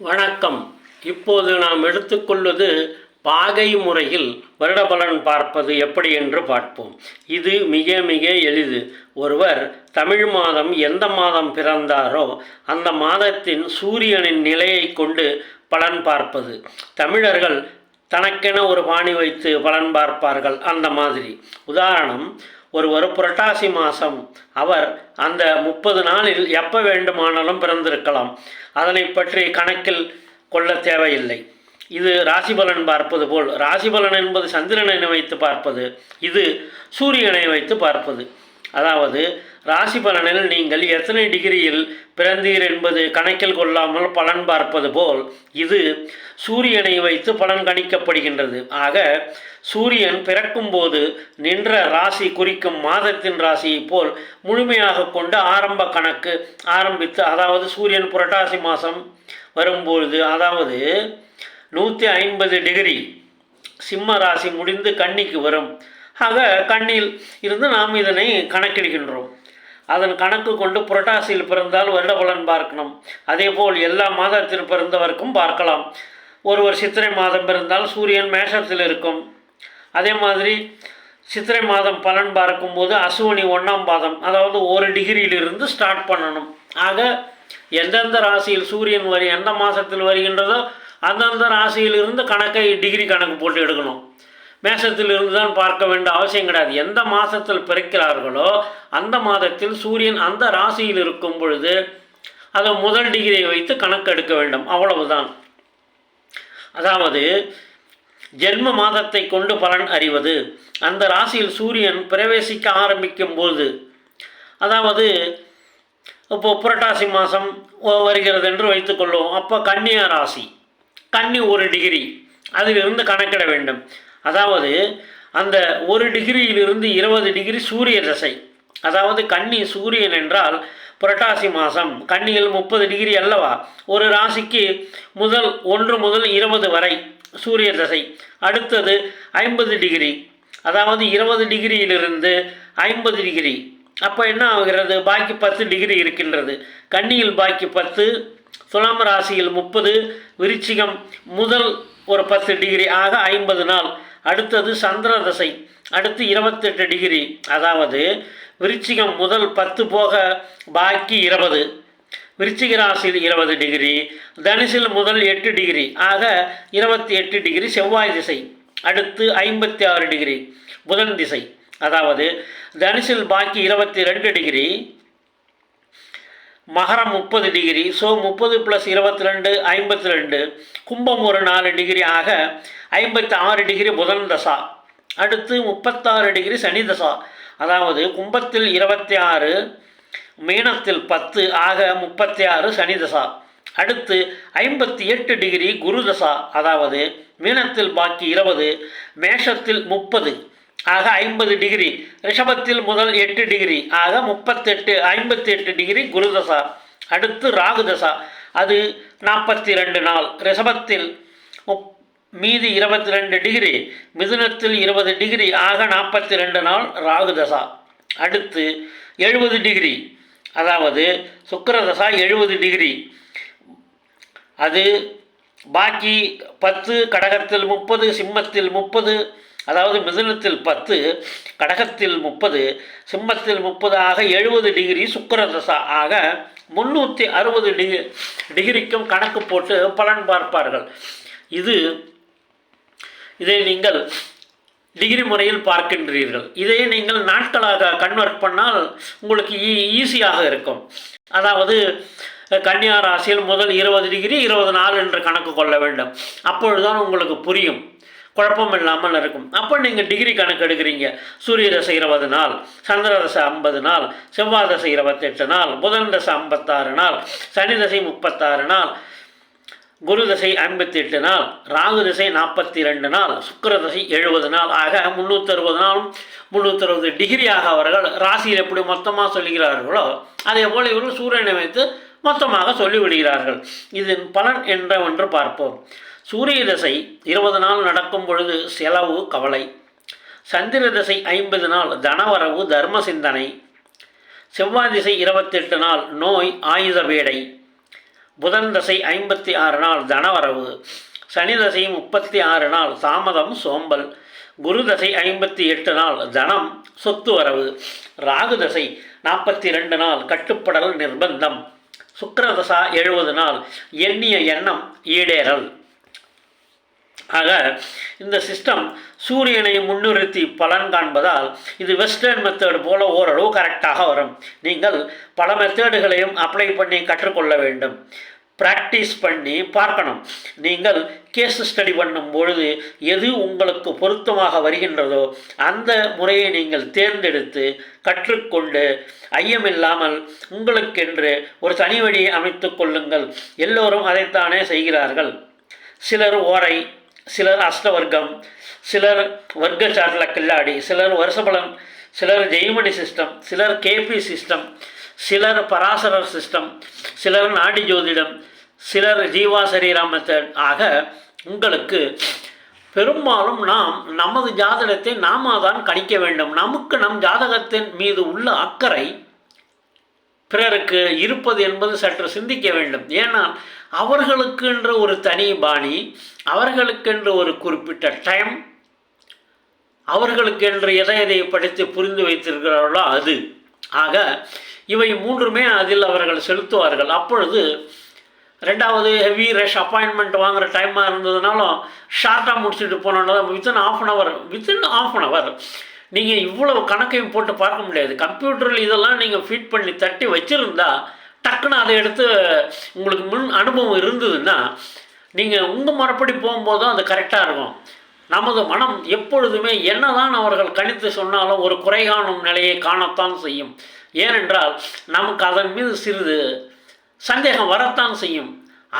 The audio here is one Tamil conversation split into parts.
வணக்கம். இப்போது நாம் எடுத்துக்கொள்வது பாகை முறையில் வருட பலன் பார்ப்பது எப்படி என்று பார்ப்போம். இது மிக மிக எளிது. ஒருவர் தமிழ் மாதம் எந்த மாதம் பிறந்தாரோ அந்த மாதத்தின் சூரியனின் நிலையை கொண்டு பலன் பார்ப்பது. தமிழர்கள் தனக்கென ஒரு பாணி வைத்து பலன் பார்ப்பார்கள். அந்த மாதிரி உதாரணம், ஒருவர் புரட்டாசி மாதம், அவர் அந்த 30 நாளில் எப்போ வேண்டுமானாலும் பிறந்திருக்கலாம். அதனை பற்றி கணக்கில் கொள்ள தேவையில்லை. இது ராசி பலன் பார்ப்பது போல். ராசி பலன் என்பது சந்திரனை வைத்து பார்ப்பது, இது சூரியனை வைத்து பார்ப்பது. அதாவது ராசி பலனில் நீங்கள் எத்தனை டிகிரியில் பிறந்தீர் என்பது கணக்கில் கொள்ளாமல் பலன் பார்ப்பது போல் இது சூரியனை வைத்து பலன் கணிக்கப்படுகின்றது. ஆக சூரியன் பிறக்கும்போது நின்ற ராசி குறிக்கும் மாதத்தின் ராசியை போல் முழுமையாக கொண்டு ஆரம்ப கணக்கு ஆரம்பித்து, அதாவது சூரியன் புரட்டாசி மாதம் வரும்பொழுது, அதாவது 150 டிகிரி சிம்ம ராசி முடிந்து கன்னிக்கு வரும். ஆக கண்ணில் இருந்து நாம் இதனை கணக்கிடுகின்றோம். அதன் கணக்கு கொண்டு புரட்டாசியில் பிறந்தால் வருட பலன் பார்க்கணும். அதேபோல் எல்லா மாதத்தில் பிறந்தவர்க்கும் பார்க்கலாம். ஒருவர் சித்திரை மாதம் பிறந்தால் சூரியன் மேஷத்தில் இருக்கும். அதே மாதிரி சித்திரை மாதம் பலன் பார்க்கும்போது அசுவனி 1ஆம் பாதம், அதாவது 1 டிகிரியிலிருந்து ஸ்டார்ட் பண்ணணும். ஆக எந்தெந்த ராசியில் சூரியன் எந்த மாதத்தில் வருகின்றதோ அந்தந்த ராசியிலிருந்து கணக்கை டிகிரி கணக்கு போட்டு எடுக்கணும். மேஷத்தில் இருந்து தான் பார்க்க வேண்டிய அவசியம் கிடையாது. எந்த மாதத்தில் பிறக்கிறார்களோ அந்த மாதத்தில் சூரியன் அந்த ராசியில் இருக்கும் பொழுது அதை முதல் டிகிரியை வைத்து கணக்கு எடுக்க வேண்டும். அவ்வளவுதான். அதாவது ஜென்ம மாதத்தை கொண்டு பலன் அறிவது. அந்த ராசியில் சூரியன் பிரவேசிக்க ஆரம்பிக்கும் போது, அதாவது இப்போது புரட்டாசி மாதம் வருகிறது என்று வைத்துக்கொள்வோம். அப்போ கன்னியா ராசி, கன்னி 1 டிகிரி, அதிலிருந்து கணக்கிட வேண்டும். அதாவது அந்த 1 டிகிரியிலிருந்து 20 டிகிரி சூரிய தசை. அதாவது கன்னி சூரியன் என்றால் புரட்டாசி மாதம் கன்னியில் 30 டிகிரி அல்லவா. ஒரு ராசிக்கு 1 முதல் 20 வரை சூரிய தசை. அடுத்தது 50 டிகிரி, அதாவது 20 டிகிரியிலிருந்து 50 டிகிரி. அப்போ என்ன ஆகிறது? பாக்கி 10 டிகிரி இருக்கின்றது. கன்னியில் பாக்கி 10, துலாம் ராசியில் 30, விருச்சிகம் முதல் ஒரு 10 டிகிரி, ஆக 50 நாள். அடுத்தது சந்திர தசை, அடுத்து 28 டிகிரி, அதாவது விருச்சிகம் முதல் 10 போக பாக்கி 20. விருச்சிக ராசியில் 20 டிகிரி, தனுசில் முதல் 8 டிகிரி, ஆக 28 டிகிரி செவ்வாய் திசை. அடுத்து 56 டிகிரி புதன் திசை. அதாவது தனுசில் பாக்கி 22 டிகிரி, மகரம் 30 டிகிரி, ஸோ 30 + 22 52, கும்பம் ஒரு 4 டிகிரி, ஆக 56 டிகிரி புதன் தசா. அடுத்து 36 டிகிரி சனி தசா. அதாவது கும்பத்தில் 26, மீனத்தில் 10, ஆக 36 சனி தசா. அடுத்து 58 டிகிரி குரு தசா. அதாவது மீனத்தில் பாக்கி 20, மேஷத்தில் 30, ஆக 50 டிகிரி. ரிஷபத்தில் முதல் 8 டிகிரி, ஆக 58 டிகிரி குரு தசா. அடுத்து ராகு தசா, அது 42 நாள். ரிஷபத்தில் மீதி 22 டிகிரி, மிதுனத்தில் 20 டிகிரி, ஆக 42 நாள் ராகு தசா. அடுத்து 70 டிகிரி, அதாவது சுக்கிர தசா 70 டிகிரி. அது பாக்கி 10, கடகத்தில் 30, சிம்மத்தில் 30, அதாவது மிதுனத்தில் 10, கடகத்தில் 30, சிம்மத்தில் 30, ஆக 70 டிகிரி சுக்கிர தசா. ஆக 360 டிகிரிக்கும் கணக்கு போட்டு பலன் பார்ப்பார்கள். இதை நீங்கள் டிகிரி முறையில் பார்க்கின்றீர்கள். இதை நீங்கள் நாட்களாக கன்வெர்ட் பண்ணால் உங்களுக்கு ஈஸியாக இருக்கும். அதாவது கன்னியா ராசியில் முதல் 20 டிகிரி 20 நாள் என்று கணக்கு கொள்ள வேண்டும். அப்பொழுதுதான் உங்களுக்கு புரியும், குழப்பம் இல்லாமல் இருக்கும். அப்போ நீங்கள் டிகிரி கணக்கு எடுக்கிறீங்க. சூரிய தசை 20 நாள், சந்திர தசை 50 நாள், செவ்வாய் தசை 28 நாள், புதன் தசை 56 நாள், சனி தசை 36 நாள், குரு தசை 58 நாள், ராகு தசை 42 நாள், சுக்கிர தசை 70 நாள், ஆக 360 நாளும் 360 டிகிரியாக அவர்கள் ராசியில் எப்படி மொத்தமாக சொல்லுகிறார்களோ அதே போல் இவர்கள் சூரியனை வைத்து மொத்தமாக சொல்லிவிடுகிறார்கள். இதன் பலன் என்னவென்று பார்ப்போம். சூரிய தசை 20 நாள் நடக்கும் பொழுது செலவு கவலை. சந்திர தசை 50 நாள் தனவரவு தர்ம சிந்தனை. செவ்வாய் திசை 28 நாள் நோய் ஆயுத வேடை. புதன் தசை 56 நாள் தனவரவு, சனி தசை 36 நாள் தாமதம் சோம்பல், குரு தசை 58 நாள் தனம் சொத்து வரவு, ராகு தசை 42 நாள் கட்டுப்படல் நிர்பந்தம், சுக்கிரதசா 70 நாள் எண்ணிய எண்ணம் ஈடேறல். ஆக இந்த சிஸ்டம் சூரியனை முன்னிறுத்தி பலன் காண்பதால் இது வெஸ்டர்ன் மெத்தேடு போல் ஓரளவு கரெக்டாக வரும். நீங்கள் பல மெத்தேடுகளையும் அப்ளை பண்ணி கற்றுக்கொள்ள வேண்டும், ப்ராக்டிஸ் பண்ணி பார்க்கணும். நீங்கள் கேஸ் ஸ்டடி பண்ணும் பொழுது எது உங்களுக்கு பொருத்தமாக வருகின்றதோ அந்த முறையை நீங்கள் தேர்ந்தெடுத்து கற்றுக்கொண்டு ஐயமில்லாமல் உங்களுக்கென்று ஒரு தனி வழியை அமைத்து கொள்ளுங்கள். எல்லோரும் அதைத்தானே செய்கிறார்கள். சிலர் ஓரை, சிலர் அஷ்டவர்க்கம், சிலர் வர்க்க சாட்டில் கில்லாடி, சிலர் வருஷபலன், சிலர் ஜெய்மணி சிஸ்டம், சிலர் கேபி சிஸ்டம், சிலர் பராசரர் சிஸ்டம், சிலர் நாடி ஜோதிடம், சிலர் ஜீவா சரீரா மெத்தட். ஆக உங்களுக்கு பெரும்பாலும் நாம் நமது ஜாதகத்தை நாம தான் கணிக்க வேண்டும். நமக்கு நம் ஜாதகத்தின் மீது உள்ள அக்கறை பிறருக்கு இருப்பது என்பது சற்று சிந்திக்க வேண்டும். ஏன்னா அவர்களுக்கென்று ஒரு தனி பாணி, அவர்களுக்கென்று ஒரு குறிப்பிட்ட டைம், அவர்களுக்கென்று எதை படித்து புரிந்து வைத்திருக்கிறார்களோ அது. ஆக இவை மூன்றுமே அதில் அவர்கள் செலுத்துவார்கள். அப்பொழுது ரெண்டாவது ஹெவி ரஷ் அப்பாயின்மெண்ட் வாங்குகிற டைமாக இருந்ததுனாலும் ஷார்ட்டாக முடிச்சுட்டு போனோன்னா வித்தின் ஆஃப் அன் ஹவர் நீங்கள் இவ்வளவு கணக்கையும் போட்டு பார்க்க முடியாது. கம்ப்யூட்டரில் இதெல்லாம் நீங்கள் ஃபீட் பண்ணி தட்டி வச்சுருந்தா டக்குன்னு அதை எடுத்து உங்களுக்கு முன் அனுபவம் இருந்ததுன்னா நீங்கள் உங்கள் மறுபடி போகும்போது தான் அது கரெக்டாக இருக்கும். நமது மனம் எப்பொழுதுமே என்னதான் அவர்கள் கணித்து சொன்னாலும் ஒரு குறை காணும் நிலையை காணத்தான் செய்யும். ஏனென்றால் நமக்கு அதன் மீது சிறிது சந்தேகம் வரத்தான் செய்யும்.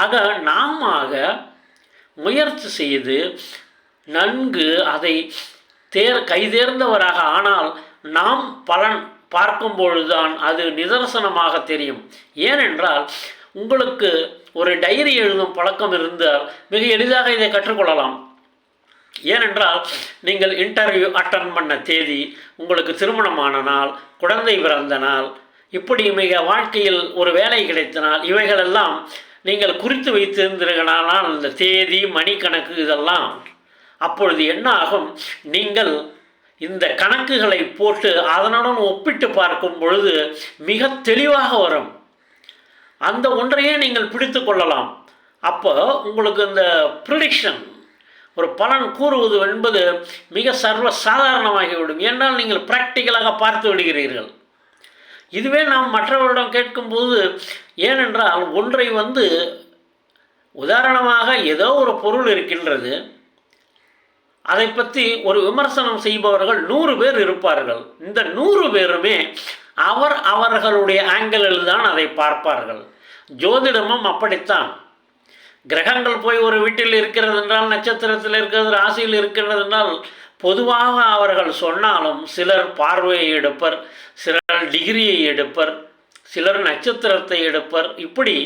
ஆக நாம முயற்சி செய்து நன்கு அதை கைதேர்ந்தவராக ஆனால் நாம் பலன் பார்க்கும் பொழுதுதான் அது நிதர்சனமாக தெரியும். ஏனென்றால் உங்களுக்கு ஒரு டைரி எழுதும் பழக்கம் இருந்தால் மிக எளிதாக இதை கற்றுக்கொள்ளலாம். ஏனென்றால் நீங்கள் இன்டர்வியூ அட்டன் பண்ண தேதி, உங்களுக்கு திருமணமான நாள், குழந்தை பிறந்த நாள், இப்படி மிக வாழ்க்கையில் ஒரு வேலை கிடைத்த நாள், இவைகளெல்லாம் நீங்கள் குறித்து வைத்திருந்தீர்களானால் இந்த தேதி மணிக்கணக்கு இதெல்லாம் அப்பொழுது என்ன ஆகும், நீங்கள் இந்த கணக்குகளை போட்டு அதனுடன் ஒப்பிட்டு பார்க்கும் பொழுது மிக தெளிவாக வரும். அந்த ஒன்றையே நீங்கள் பிடித்து கொள்ளலாம். அப்போ உங்களுக்கு இந்த ப்ரிடிக்ஷன் ஒரு பலன் கூறுவது என்பது மிக சர்வ சாதாரணமாகிவிடும். ஏன்னால் நீங்கள் ப்ராக்டிக்கலாக பார்த்து விடுகிறீர்கள். இதுவே நாம் மற்றவர்களிடம் கேட்கும்போது, ஏனென்றால் ஒன்றை உதாரணமாக ஏதோ ஒரு பொருள் இருக்கின்றது, அதை பற்றி ஒரு விமர்சனம் செய்பவர்கள் 100 பேர் இருப்பார்கள். இந்த 100 பேருமே அவர்களுடைய ஆங்கிளில் தான் அதை பார்ப்பார்கள். ஜோதிடமும் அப்படித்தான். கிரகங்கள் போய் ஒரு வீட்டில் இருக்கிறது என்றால், நட்சத்திரத்தில் இருக்கிறது, ராசியில் இருக்கிறது என்றால் பொதுவாக அவர்கள் சொன்னாலும் சிலர் பார்வையை எடுப்பர், சிலர் டிகிரியை எடுப்பர், சிலர் நட்சத்திரத்தை எடுப்பர். இப்படி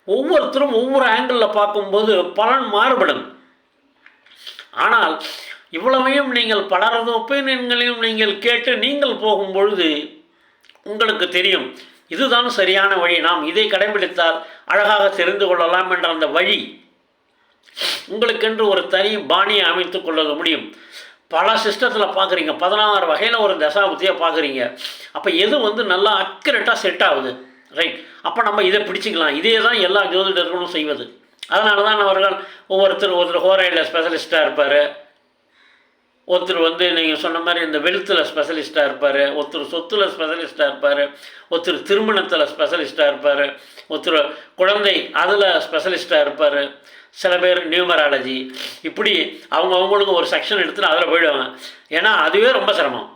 ஒவ்வொருத்தரும் ஒவ்வொரு ஆங்கிளில் பார்க்கும்போது பலன் மாறுபடும். ஆனால் இவ்வளவையும் நீங்கள் பலரது ஒப்பீனியன்களையும் நீங்கள் கேட்டு நீங்கள் போகும்பொழுது உங்களுக்கு தெரியும் இதுதான் சரியான வழி, நாம் இதை கடைபிடித்தால் அழகாக தெரிந்து கொள்ளலாம் என்ற அந்த வழி உங்களுக்கென்று ஒரு தனி பாணியை அமைத்து கொள்ள முடியும். பல சிஸ்டத்தில் பார்க்குறீங்க, 16 வகையில் ஒரு தசாபுத்தியை பார்க்குறீங்க. அப்போ எது நல்லா அக்யூரேட்டாக செட் ஆகுது, ரைட், அப்போ நம்ம இதை பிடிச்சிக்கலாம். இதே தான் எல்லா ஜோதிடர்களும் செய்வது. அதனால தான் அவர்கள் ஒருத்தர் ஹோரையில் ஸ்பெஷலிஸ்ட்டாக இருப்பார், ஒருத்தர் நீங்கள் சொன்ன மாதிரி இந்த வெல்த்தில் ஸ்பெஷலிஸ்ட்டாக இருப்பார், ஒருத்தர் சொத்தில் ஸ்பெஷலிஸ்ட்டாக இருப்பார், ஒருத்தர் திருமணத்தில் ஸ்பெஷலிஸ்ட்டாக இருப்பார், ஒருத்தர் குழந்தை அதில் ஸ்பெஷலிஸ்ட்டாக இருப்பார், சில பேர் நியூமராலஜி. இப்படி அவங்களுக்கு ஒரு செக்ஷன் எடுத்துட்டு அதில் போயிடுவாங்க. ஏன்னா அதுவே ரொம்ப சிரமம்.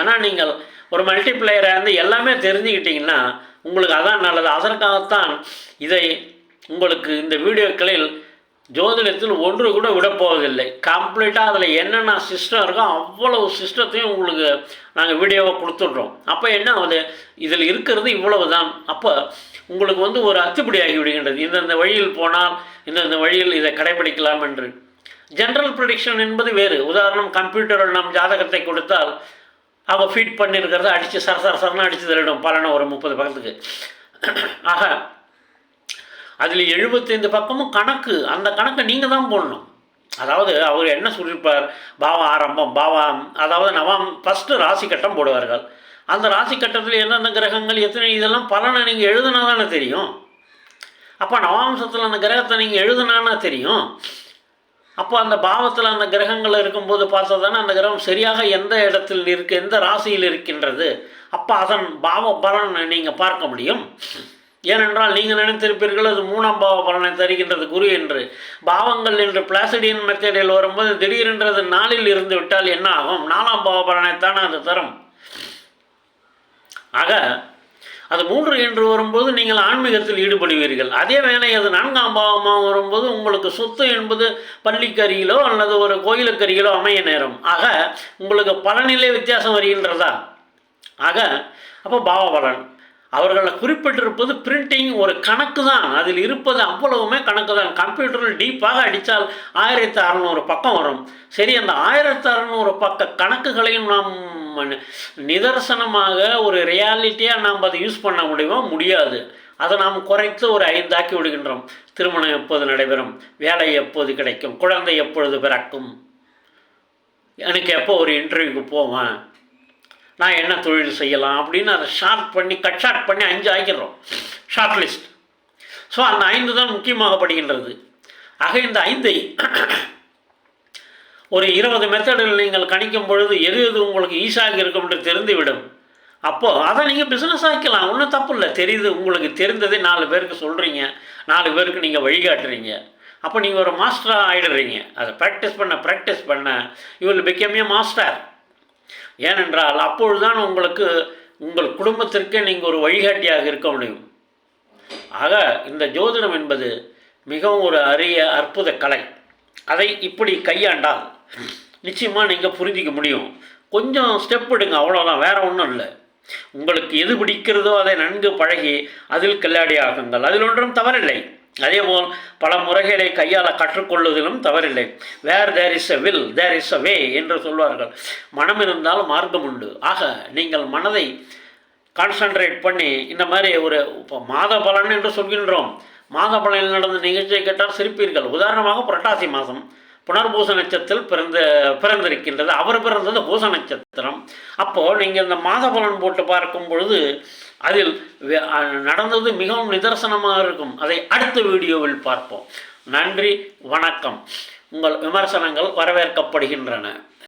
ஆனால் நீங்கள் ஒரு மல்டிப்ளையராக எல்லாமே தெரிஞ்சுக்கிட்டிங்கன்னா உங்களுக்கு அதான் நல்லது. அதற்காகத்தான் இதை உங்களுக்கு இந்த வீடியோக்களில் ஜோதிடத்தில் ஒன்று கூட விடப்போவதில்லை. கம்ப்ளீட்டாக அதில் என்னென்ன சிஸ்டம் இருக்கோ அவ்வளவு சிஸ்டத்தையும் உங்களுக்கு நாங்கள் வீடியோவை கொடுத்துட்றோம். அப்போ என்ன ஆகுது, இதில் இருக்கிறது இவ்வளவு தான். அப்போ உங்களுக்கு ஒரு அத்துப்படி ஆகி விடுகின்றது. இந்தந்த வழியில் போனால் இந்தந்த வழியில் இதை கடைபிடிக்கலாம் என்று. ஜென்ரல் ப்ரெடிக்ஷன் என்பது வேறு. உதாரணம், கம்ப்யூட்டரில் நம் ஜாதகத்தை கொடுத்தால் அவங்க ஃபீட் பண்ணியிருக்கிறத அடித்து சரசரன்னு அடித்து தள்ளிடும் பலனை ஒரு 30 பக்கத்துக்கு. ஆக அதில் 75 பக்கமும் கணக்கு. அந்த கணக்கை நீங்கள் தான் போடணும். அதாவது அவர் என்ன சொல்லியிருப்பார், பாவ ஆரம்பம், அதாவது ஃபஸ்ட்டு ராசி கட்டம் போடுவார்கள். அந்த ராசி கட்டத்தில் எந்தெந்த கிரகங்கள் எத்தனை, இதெல்லாம் பலனை நீங்கள் எழுதுனா தானே தெரியும். அப்போ நவாம்சத்தில் அந்த கிரகத்தை நீங்கள் எழுதுனான்னா தெரியும். அப்போ அந்த பாவத்தில் அந்த கிரகங்கள் இருக்கும்போது பார்த்தா தானே அந்த கிரகம் சரியாக எந்த இடத்தில் எந்த ராசியில் இருக்கின்றது. அப்போ அதன் பாவ பலனை நீங்கள் பார்க்க முடியும். ஏனென்றால் நீங்கள் நினைத்திருப்பீர்கள் அது 3ஆம் பாவ பலனை தருகின்றது குரு என்று. பாவங்கள் என்று பிளாசிடியன் மெத்தடில் வரும்போது திடீரென்றது 4இல் இருந்து விட்டால் என்ன ஆகும்? 4ஆம் பாவ பலனைத்தானே அது தரும். ஆக அது 3 என்று வரும்போது நீங்கள் ஆன்மீகத்தில் ஈடுபடுவீர்கள். அதே வேளை அது 4ஆம் பாவமாக வரும்போது உங்களுக்கு சொத்து என்பது பள்ளிக்கரியிலோ அல்லது ஒரு கோயிலுக்கரியிலோ அமைய நேரம். ஆக உங்களுக்கு பலனிலே வித்தியாசம் வருகின்றதா? ஆக அப்போ பாவ பலன் அவர்களை குறிப்பிட்டிருப்பது பிரிண்டிங் ஒரு கணக்கு தான். அதில் இருப்பது அவ்வளவுமே கணக்கு தான். கம்ப்யூட்டரில் டீப்பாக அடித்தால் 1600 பக்கம் வரும். சரி, அந்த 1600 பக்க கணக்குகளையும் நாம் நிதர்சனமாக ஒரு ரியாலிட்டியாக நாம் அதை யூஸ் பண்ண முடியாது. அதை நாம் குறைத்து ஒரு 5 ஆக்கி விடுகின்றோம். திருமணம் எப்போது நடைபெறும், வேலை எப்போது கிடைக்கும், குழந்தை எப்பொழுது பிறக்கும், எனக்கு எப்போ ஒரு இன்டர்வியூக்கு போவேன், நான் என்ன தொழில் செய்யலாம் அப்படின்னு அதை கட் ஷார்ட் பண்ணி 5 ஆக்கிடுறோம், ஷார்ட் லிஸ்ட். ஸோ அந்த 5 தான் முக்கியமாகப்படுகின்றது. ஆக இந்த 5ஐ ஒரு 20 மெத்தடில் நீங்கள் கணிக்கும் பொழுது எது உங்களுக்கு ஈஸியாக இருக்கும் என்று தெரிந்துவிடும். அப்போது அதை நீங்கள் பிஸ்னஸ் ஆக்கலாம், ஒன்றும் தப்பு இல்லை. தெரியுது, உங்களுக்கு தெரிந்ததை 4 பேருக்கு சொல்கிறீங்க, 4 பேருக்கு நீங்கள் வழிகாட்டுறீங்க. அப்போ நீங்கள் ஒரு மாஸ்டராக ஆகிடுறீங்க. அதை ப்ராக்டிஸ் பண்ண you will become a master. ஏனென்றால் அப்பொழுதுதான் உங்கள் குடும்பத்திற்கே நீங்கள் ஒரு வழிகாட்டியாக இருக்க முடியும். ஆக இந்த ஜோதிடம் என்பது மிகவும் ஒரு அரிய அற்புத கலை. அதை இப்படி கையாண்டால் நிச்சயமாக நீங்கள் புரிஞ்சிக்க முடியும். கொஞ்சம் ஸ்டெப் எடுங்க, அவ்வளோதான், வேறு ஒன்றும் இல்லை. உங்களுக்கு எது பிடிக்கிறதோ அதை நன்கு பழகி அதில் கில்லாடி ஆகுங்கள், அதில் ஒன்றும் தவறில்லை. அதேபோல் பல முறைகளை கையாள கற்றுக்கொள்வதிலும் தவறில்லை. Where there is a will there is a way என்று சொல்வார்கள். மனம் இருந்தால் மார்க்கம் உண்டு. ஆக நீங்கள் மனதை கான்சன்ட்ரேட் பண்ணி இந்த மாதிரி இப்போ மாத பலன் என்று சொல்கின்றோம். மாத பலனில் நடந்த நிகழ்ச்சியை கேட்டால் சிரிப்பீர்கள். உதாரணமாக புரட்டாசி மாதம் புனர்பூச நட்சத்திரத்தில் பிறந்திருக்கின்றது. அவர் பிறந்தது பூச நட்சத்திரம். அப்போது நீங்கள் இந்த மாத பலன் போட்டு பார்க்கும் பொழுது அதில் நடந்தது மிகவும் நிதர்சனமாக இருக்கும். அதை அடுத்த வீடியோவில் பார்ப்போம். நன்றி, வணக்கம். உங்கள் விமர்சனங்கள் வரவேற்கப்படுகின்றன.